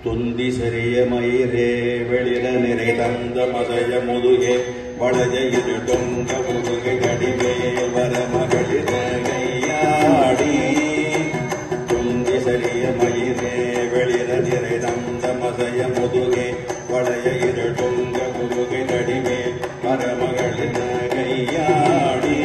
துந்தி சரிய மயிரே வெளிர நிறை தந்த மசய முதுகே வளைய இரு தொங்க முதுகை கடிவே வர மகளிர் கையாடி துந்தி சரிய மயிரே வெளிர நிறை தந்த மசய முதுகே வளைய இரு தொங்க முதுகை கடிவே வர மகளிர் கையாடி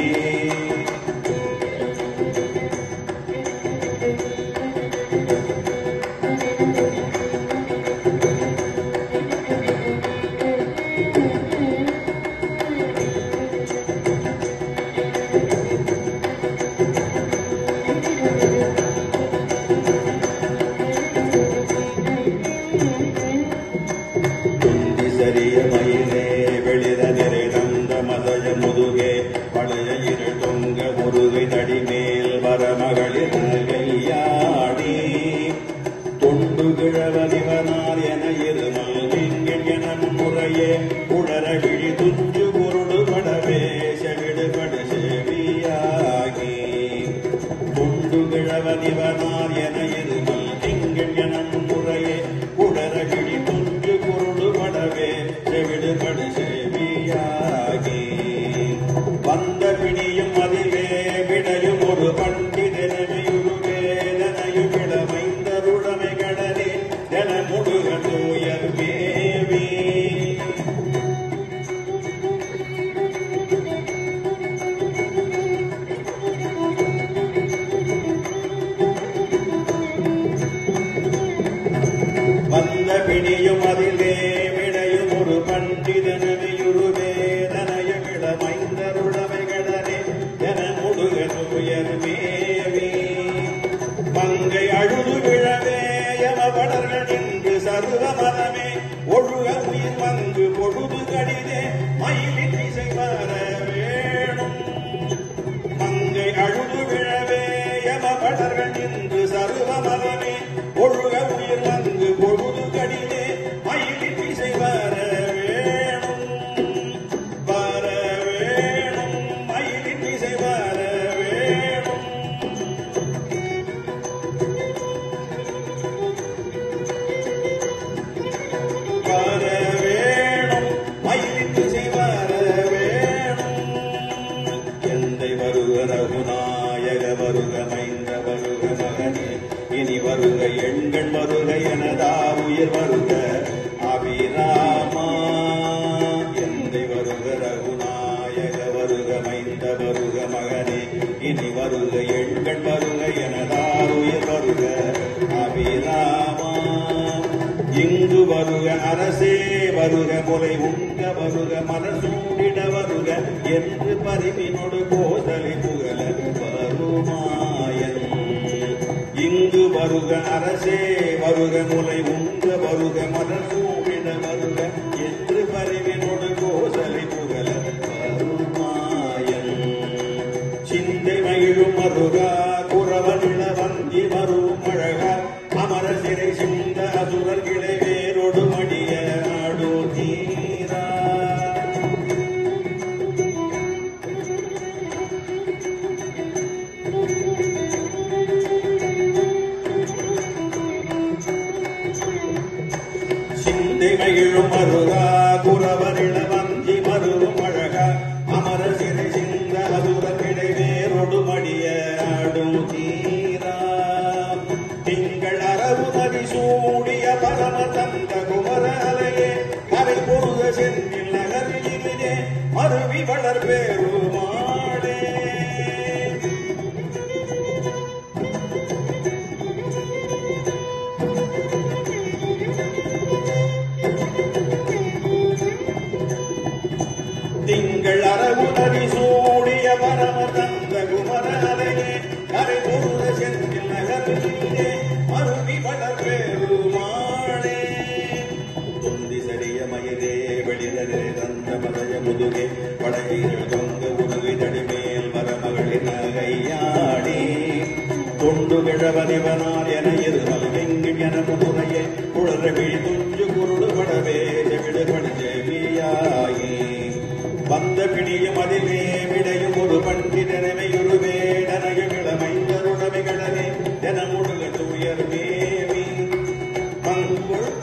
மங்குள்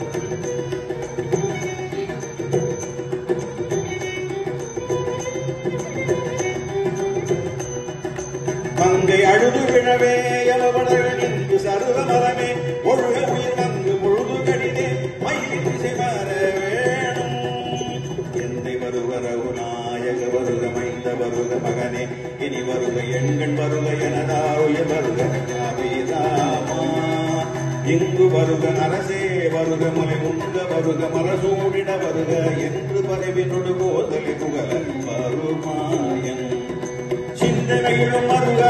மங்கை அழுது விழவே எவவடவென்று சருவ மரமே ஒழுக உயிர் வந்து பொழுது கடிதே மயில் திசை மாற வேணும். எந்தை வருக ரகுநாயக வருக மைந்த வருக மகனே இனி வருக எண்கண் வருக எனதாருய வருக ராமா. இங்கு வருக அரசே வருக மலை உங்க வருக மலசூடிட வருக என்று பரவினொடு கோதலி புகழ வருமாயன். சிந்தனையிலும் வருக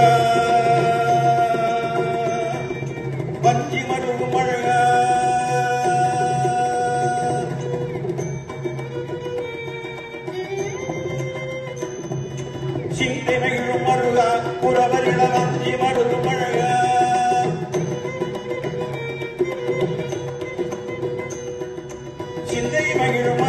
வஞ்சி மருகும் அழக சிந்தனையிலும் வருக புறவரிட வஞ்சி மருகும் அழக. சிந்தை மகிழும்